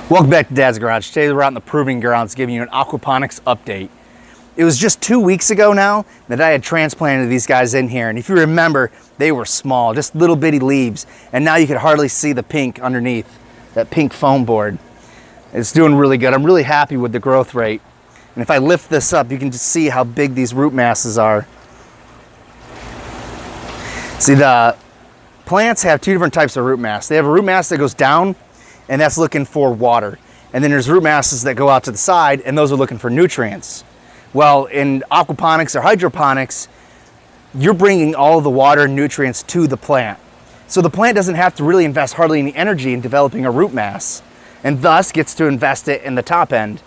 Welcome back to Dad's Garage. Today we're out in the proving grounds giving you an aquaponics update. It was just 2 weeks ago now that I had transplanted these guys in here, and if you remember, they were small, just little bitty leaves, and now you could hardly see the pink underneath, that pink foam board. It's doing really good. I'm really happy with the growth rate. And if I lift this up, you can just see how big these root masses are. See, the plants have two different types of root mass. They have a root mass that goes down, and that's looking for water. And then there's root masses that go out to the side, and those are looking for nutrients. Well, in aquaponics or hydroponics, you're bringing all of the water and nutrients to the plant. So the plant doesn't have to really invest hardly any energy in developing a root mass, and thus gets to invest it in the top end.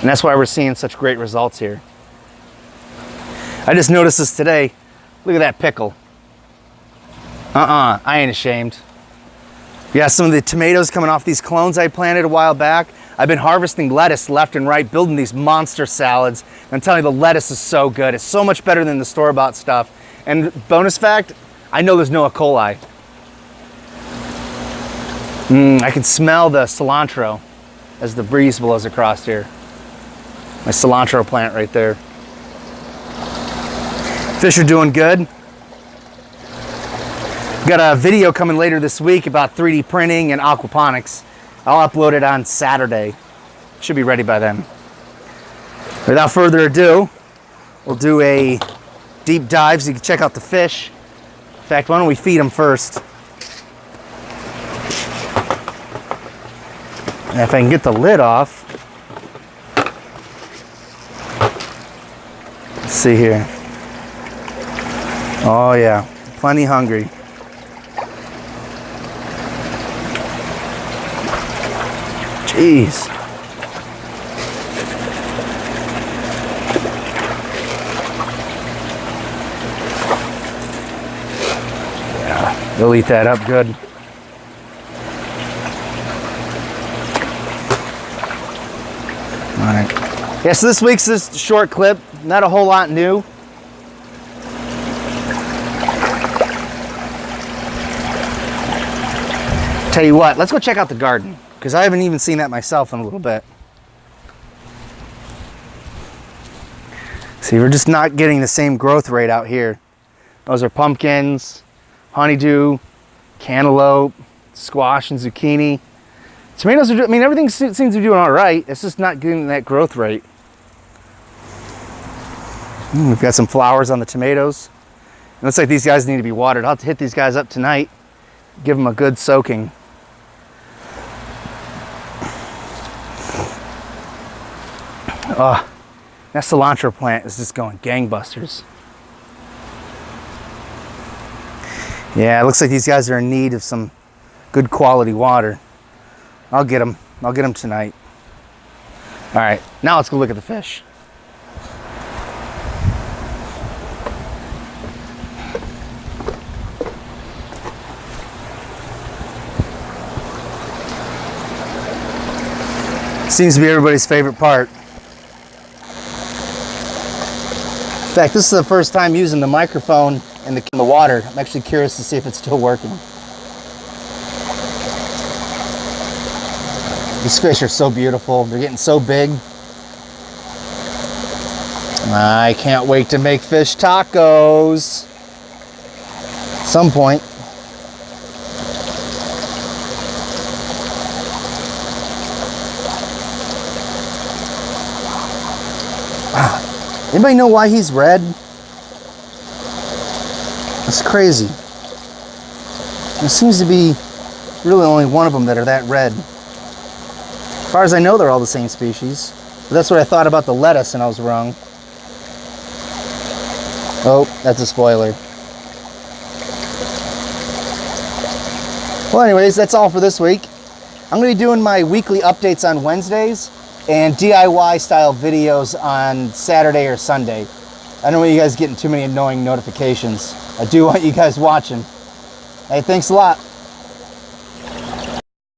And that's why we're seeing such great results here. I just noticed this today. Look at that pickle. I ain't ashamed. Yeah, some of the tomatoes coming off these clones I planted a while back. I've been harvesting lettuce left and right, building these monster salads. I'm telling you, the lettuce is so good. It's so much better than the store-bought stuff. And bonus fact, I know there's no E. coli. I can smell the cilantro as the breeze blows across here. My cilantro plant right there. Fish are doing good. Got a video coming later this week about 3D printing and aquaponics. I'll upload it on Saturday. Should be ready by then. Without further ado, we'll do a deep dive so you can check out the fish. In fact, why don't we feed them first? And if I can get the lid off. Let's see here. Oh yeah, plenty hungry. Jeez. Yeah, they'll eat that up good. All right. Yeah, so this week's this short clip, not a whole lot new. Tell you what, let's go check out the garden, because I haven't even seen that myself in a little bit. See, we're just not getting the same growth rate out here. Those are pumpkins, honeydew, cantaloupe, squash, and zucchini. Tomatoes are, I mean, everything seems to be doing all right. It's just not getting that growth rate. We've got some flowers on the tomatoes. It looks like these guys need to be watered. I'll have to hit these guys up tonight, give them a good soaking. Oh, that cilantro plant is just going gangbusters. Yeah, it looks like these guys are in need of some good quality water. I'll get them. I'll get them tonight. All right, now let's go look at the fish. Seems to be everybody's favorite part. In fact, this is the first time using the microphone in the water. I'm actually curious to see if it's still working. These fish are so beautiful. They're getting so big. I can't wait to make fish tacos at some point. Anybody know why he's red? That's crazy. There seems to be really only one of them that are that red. As far as I know, they're all the same species. But that's what I thought about the lettuce, and I was wrong. Oh, that's a spoiler. Well, anyways, that's all for this week. I'm going to be doing my weekly updates on Wednesdays and DIY style videos on Saturday or Sunday. I don't want you guys getting too many annoying notifications. I do want you guys watching. Hey, thanks a lot.